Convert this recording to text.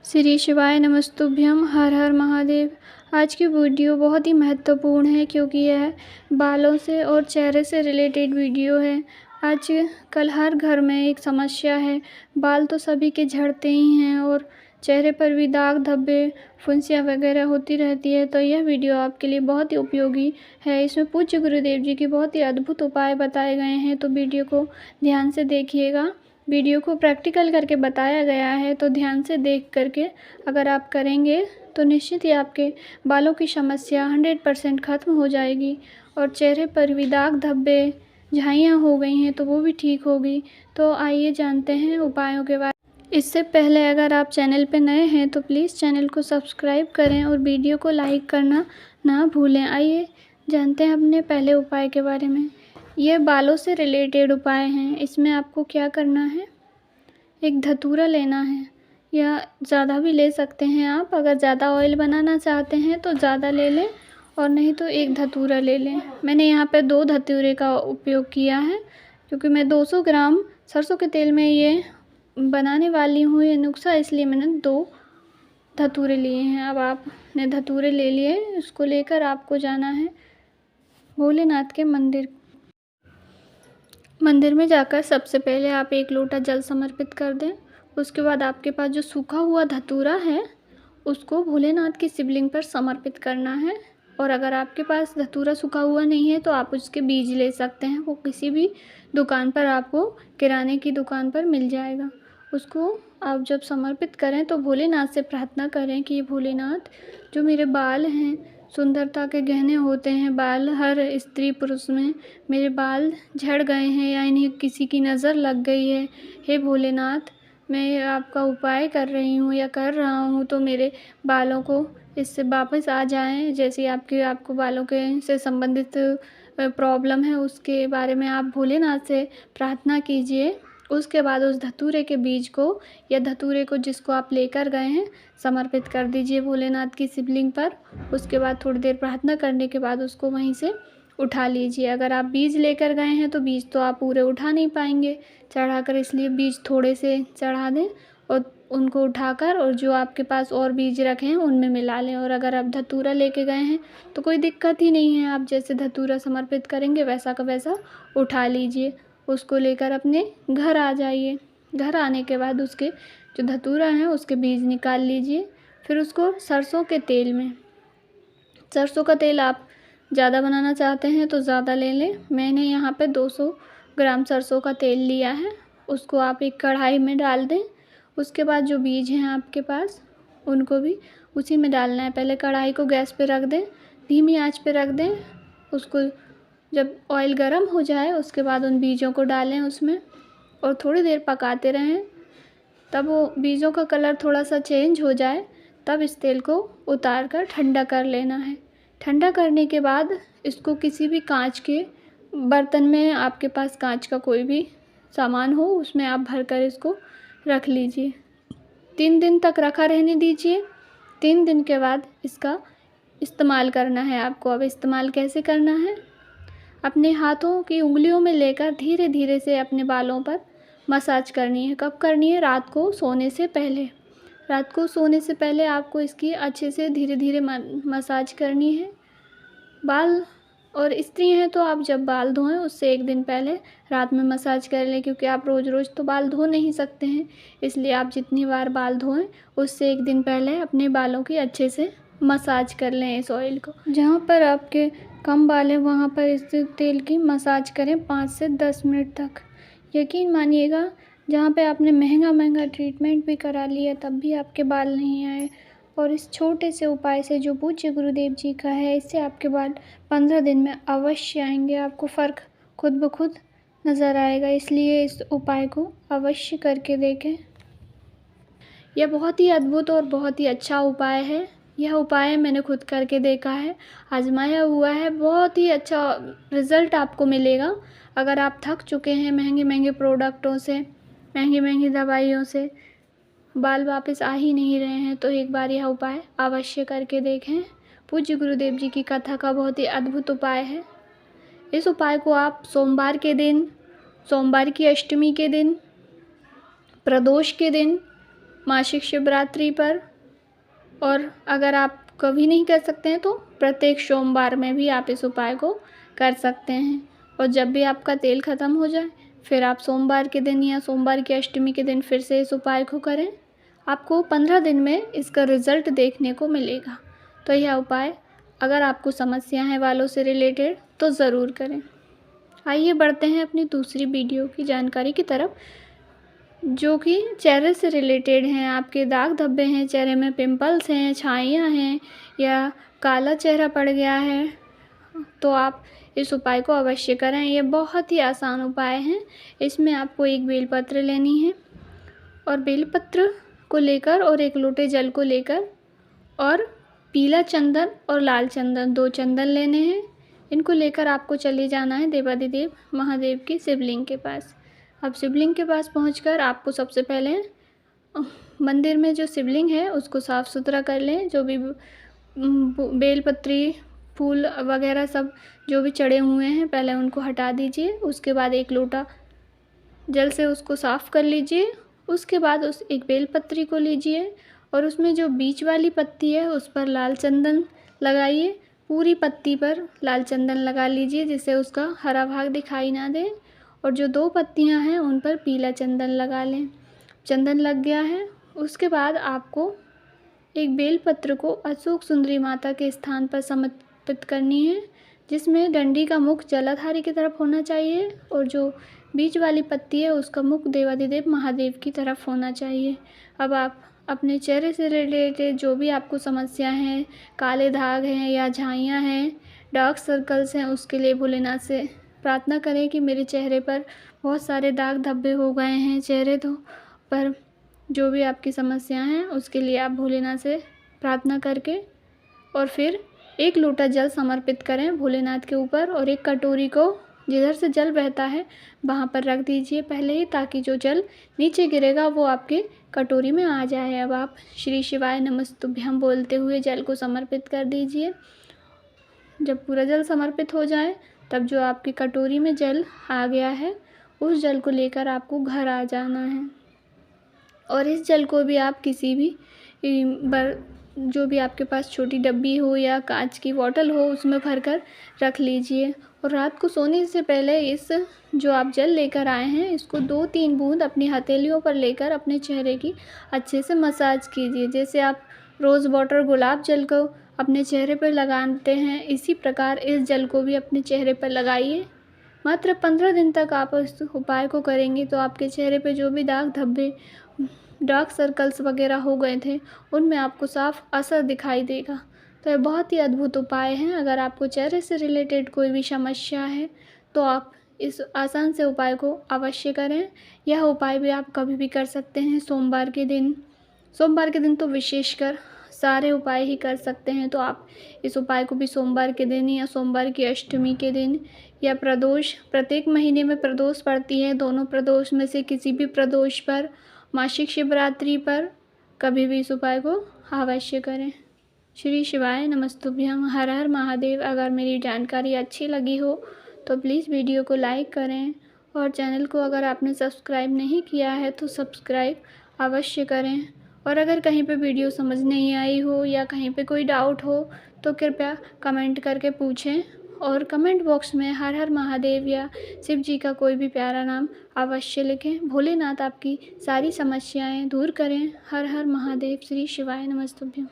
श्री शिवाय नमस्तुभ्यम। हर हर महादेव। आज की वीडियो बहुत ही महत्वपूर्ण है क्योंकि यह बालों से और चेहरे से रिलेटेड वीडियो है। आज कल हर घर में एक समस्या है, बाल तो सभी के झड़ते ही हैं और चेहरे पर भी दाग धब्बे फुंसियाँ वगैरह होती रहती है। तो यह वीडियो आपके लिए बहुत ही उपयोगी है। इसमें पूज्य गुरुदेव जी के बहुत ही अद्भुत उपाय बताए गए हैं, तो वीडियो को ध्यान से देखिएगा। वीडियो को प्रैक्टिकल करके बताया गया है, तो ध्यान से देख करके अगर आप करेंगे तो निश्चित ही आपके बालों की समस्या 100% ख़त्म हो जाएगी और चेहरे पर भी दाग धब्बे झाइयाँ हो गई हैं तो वो भी ठीक होगी। तो आइए जानते हैं उपायों के बारे में। इससे पहले अगर आप चैनल पर नए हैं तो प्लीज़ चैनल को सब्सक्राइब करें और वीडियो को लाइक करना ना भूलें। आइए जानते हैं अपने पहले उपाय के बारे में। ये बालों से रिलेटेड उपाय हैं। इसमें आपको क्या करना है, एक धतूरा लेना है या ज़्यादा भी ले सकते हैं आप। अगर ज़्यादा ऑयल बनाना चाहते हैं तो ज़्यादा ले लें और नहीं तो एक धतूरा ले लें। मैंने यहाँ पे 2 धतूरे का उपयोग किया है क्योंकि मैं 200 ग्राम सरसों के तेल में ये बनाने वाली हूँ ये नुस्खा, इसलिए मैंने 2 धतूरे लिए हैं। अब आपने धतूरे ले लिए, उसको लेकर आपको जाना है भोलेनाथ के मंदिर में जाकर सबसे पहले आप 1 लोटा जल समर्पित कर दें। उसके बाद आपके पास जो सूखा हुआ धतूरा है उसको भोलेनाथ की शिवलिंग पर समर्पित करना है। और अगर आपके पास धतूरा सूखा हुआ नहीं है तो आप उसके बीज ले सकते हैं, वो किसी भी दुकान पर आपको किराने की दुकान पर मिल जाएगा। उसको आप जब समर्पित करें तो भोलेनाथ से प्रार्थना करें कि भोलेनाथ, जो मेरे बाल हैं, सुंदरता के गहने होते हैं बाल, हर स्त्री पुरुष में मेरे बाल झड़ गए हैं या इन्हें किसी की नज़र लग गई है, हे भोलेनाथ मैं आपका उपाय कर रही हूँ या कर रहा हूँ तो मेरे बालों को इससे वापस आ जाएं। जैसे आपको बालों के से संबंधित प्रॉब्लम है उसके बारे में आप भोलेनाथ से प्रार्थना कीजिए। उसके बाद उस धतूरे के बीज को या धतूरे को जिसको आप लेकर गए हैं समर्पित कर दीजिए भोलेनाथ की शिवलिंग पर। उसके बाद थोड़ी देर प्रार्थना करने के बाद उसको वहीं से उठा लीजिए। अगर आप बीज लेकर गए हैं तो बीज तो आप पूरे उठा नहीं पाएंगे चढ़ाकर, इसलिए बीज थोड़े से चढ़ा दें और उनको उठाकर और जो आपके पास और बीज रखे हैं उनमें मिला लें। और अगर आप धतूरा लेके गए हैं तो कोई दिक्कत ही नहीं है, आप जैसे धतूरा समर्पित करेंगे वैसा का वैसा उठा लीजिए। उसको लेकर अपने घर आ जाइए। घर आने के बाद उसके जो धतूरा है उसके बीज निकाल लीजिए। फिर उसको सरसों के तेल में, सरसों का तेल आप ज़्यादा बनाना चाहते हैं तो ज़्यादा ले लें। मैंने यहाँ पे 200 ग्राम सरसों का तेल लिया है, उसको आप एक कढ़ाई में डाल दें। उसके बाद जो बीज हैं आपके पास उनको भी उसी में डालना है। पहले कढ़ाई को गैस पे रख दें, धीमी आंच पे रख दें। उसको जब ऑयल गर्म हो जाए उसके बाद उन बीजों को डालें उसमें और थोड़ी देर पकाते रहें। तब वो बीजों का कलर थोड़ा सा चेंज हो जाए तब इस तेल को उतार कर ठंडा कर लेना है। ठंडा करने के बाद इसको किसी भी कांच के बर्तन में, आपके पास कांच का कोई भी सामान हो उसमें आप भर कर इसको रख लीजिए। 3 दिन तक रखा रहने दीजिए। 3 दिन के बाद इसका इस्तेमाल करना है आपको। अब इस्तेमाल कैसे करना है, अपने हाथों की उंगलियों में लेकर धीरे धीरे से अपने बालों पर मसाज करनी है। कब करनी है, रात को सोने से पहले। रात को सोने से पहले आपको इसकी अच्छे से धीरे धीरे मसाज करनी है। बाल और स्त्री हैं तो आप जब बाल धोएं उससे 1 दिन पहले रात में मसाज कर लें, क्योंकि आप रोज़ रोज़ तो बाल धो नहीं सकते हैं, इसलिए आप जितनी बार बाल धोएं उससे 1 दिन पहले अपने बालों की अच्छे से मसाज कर लें इस ऑयल को। जहाँ पर आपके कम बाल हैं वहाँ पर इस तेल की मसाज करें 5 से 10 मिनट तक। यकीन मानिएगा, जहाँ पे आपने महंगा ट्रीटमेंट भी करा लिया तब भी आपके बाल नहीं आए, और इस छोटे से उपाय से जो पूज्य गुरुदेव जी का है, इससे आपके बाल 15 दिन में अवश्य आएंगे। आपको फ़र्क खुद ब खुद नज़र आएगा, इसलिए इस उपाय को अवश्य करके देखें। यह बहुत ही अद्भुत और बहुत ही अच्छा उपाय है। यह उपाय मैंने खुद करके देखा है, आजमाया हुआ है, बहुत ही अच्छा रिज़ल्ट आपको मिलेगा। अगर आप थक चुके हैं महंगे प्रोडक्टों से, महंगी दवाइयों से, बाल वापस आ ही नहीं रहे हैं, तो एक बार यह उपाय अवश्य करके देखें। पूज्य गुरुदेव जी की कथा का बहुत ही अद्भुत उपाय है। इस उपाय को आप सोमवार के दिन, सोमवार की अष्टमी के दिन, प्रदोष के दिन मासिक शिवरात्रि पर, और अगर आप कभी नहीं कर सकते हैं तो प्रत्येक सोमवार में भी आप इस उपाय को कर सकते हैं। और जब भी आपका तेल ख़त्म हो जाए फिर आप सोमवार के दिन या सोमवार की अष्टमी के दिन फिर से इस उपाय को करें। आपको 15 दिन में इसका रिज़ल्ट देखने को मिलेगा। तो यह उपाय अगर आपको समस्या है बालों से रिलेटेड तो ज़रूर करें। आइए बढ़ते हैं अपनी दूसरी वीडियो की जानकारी की तरफ, जो कि चेहरे से रिलेटेड हैं। आपके दाग धब्बे हैं, चेहरे में पिंपल्स हैं, छाइयाँ हैं या काला चेहरा पड़ गया है, तो आप इस उपाय को अवश्य करें। ये बहुत ही आसान उपाय हैं। इसमें आपको एक बेलपत्र लेनी है और बेलपत्र को लेकर और एक लोटे जल को लेकर और पीला चंदन और लाल चंदन, 2 चंदन लेने हैं। इनको लेकर आपको चले जाना है देवाधिदेव महादेव की शिवलिंग के पास। अब शिवलिंग के पास पहुंचकर आपको सबसे पहले मंदिर में जो शिवलिंग है उसको साफ़ सुथरा कर लें। जो भी बेलपत्री, फूल वगैरह सब जो भी चढ़े हुए हैं पहले उनको हटा दीजिए। उसके बाद एक लोटा जल से उसको साफ़ कर लीजिए। उसके बाद उस एक बेलपत्री को लीजिए और उसमें जो बीच वाली पत्ती है उस पर लाल चंदन लगाइए। पूरी पत्ती पर लाल चंदन लगा लीजिए जिससे उसका हरा भाग दिखाई ना दे, और जो 2 पत्तियां हैं उन पर पीला चंदन लगा लें। चंदन लग गया है, उसके बाद आपको एक बेलपत्र को अशोक सुंदरी माता के स्थान पर समर्पित करनी है, जिसमें डंडी का मुख जलाधारी की तरफ होना चाहिए और जो बीच वाली पत्ती है उसका मुख देवाधिदेव महादेव की तरफ होना चाहिए। अब आप अपने चेहरे से रिलेटेड जो भी आपको समस्या है, काले दाग हैं या झाइयाँ हैं, डार्क सर्कल्स हैं, उसके लिए भोलेनाथ से प्रार्थना करें कि मेरे चेहरे पर बहुत सारे दाग धब्बे हो गए हैं चेहरे तो पर। जो भी आपकी समस्या हैं उसके लिए आप भोलेनाथ से प्रार्थना करके और फिर एक लोटा जल समर्पित करें भोलेनाथ के ऊपर, और एक कटोरी को जिधर से जल बहता है वहाँ पर रख दीजिए पहले ही, ताकि जो जल नीचे गिरेगा वो आपके कटोरी में आ जाए। अब आप श्री शिवाय नमस्तुभ्यम बोलते हुए जल को समर्पित कर दीजिए। जब पूरा जल समर्पित हो जाए तब जो आपकी कटोरी में जल आ गया है उस जल को लेकर आपको घर आ जाना है, और इस जल को भी आप किसी भी जो भी आपके पास छोटी डब्बी हो या कांच की बॉटल हो उसमें भरकर रख लीजिए। और रात को सोने से पहले इस जो आप जल लेकर आए हैं इसको 2-3 बूंद अपनी हथेलियों पर लेकर अपने चेहरे की अच्छे से मसाज कीजिए। जैसे आप रोज़ वाटर गुलाब जल को अपने चेहरे पर लगाते हैं, इसी प्रकार इस जल को भी अपने चेहरे पर लगाइए। मात्र 15 दिन तक आप इस उपाय को करेंगे तो आपके चेहरे पे जो भी दाग धब्बे, डार्क सर्कल्स वगैरह हो गए थे उनमें आपको साफ असर दिखाई देगा। तो ये बहुत ही अद्भुत उपाय हैं। अगर आपको चेहरे से रिलेटेड कोई भी समस्या है तो आप इस आसान से उपाय को अवश्य करें। यह उपाय भी आप कभी भी कर सकते हैं सोमवार के दिन तो विशेषकर सारे उपाय ही कर सकते हैं। तो आप इस उपाय को भी सोमवार के दिन या सोमवार की अष्टमी के दिन या प्रदोष, प्रत्येक महीने में प्रदोष पड़ती है, दोनों प्रदोष में से किसी भी प्रदोष पर, मासिक शिवरात्रि पर कभी भी इस उपाय को अवश्य करें। श्री शिवाय नमस्तुभ्यम। हर हर महादेव। अगर मेरी जानकारी अच्छी लगी हो तो प्लीज़ वीडियो को लाइक करें, और चैनल को अगर आपने सब्सक्राइब नहीं किया है तो सब्सक्राइब अवश्य करें। और अगर कहीं पे वीडियो समझ नहीं आई हो या कहीं पे कोई डाउट हो तो कृपया कमेंट करके पूछें, और कमेंट बॉक्स में हर हर महादेव या शिव जी का कोई भी प्यारा नाम अवश्य लिखें। भोलेनाथ आपकी सारी समस्याएं दूर करें। हर हर महादेव। श्री शिवाय नमस्तुभ्यम।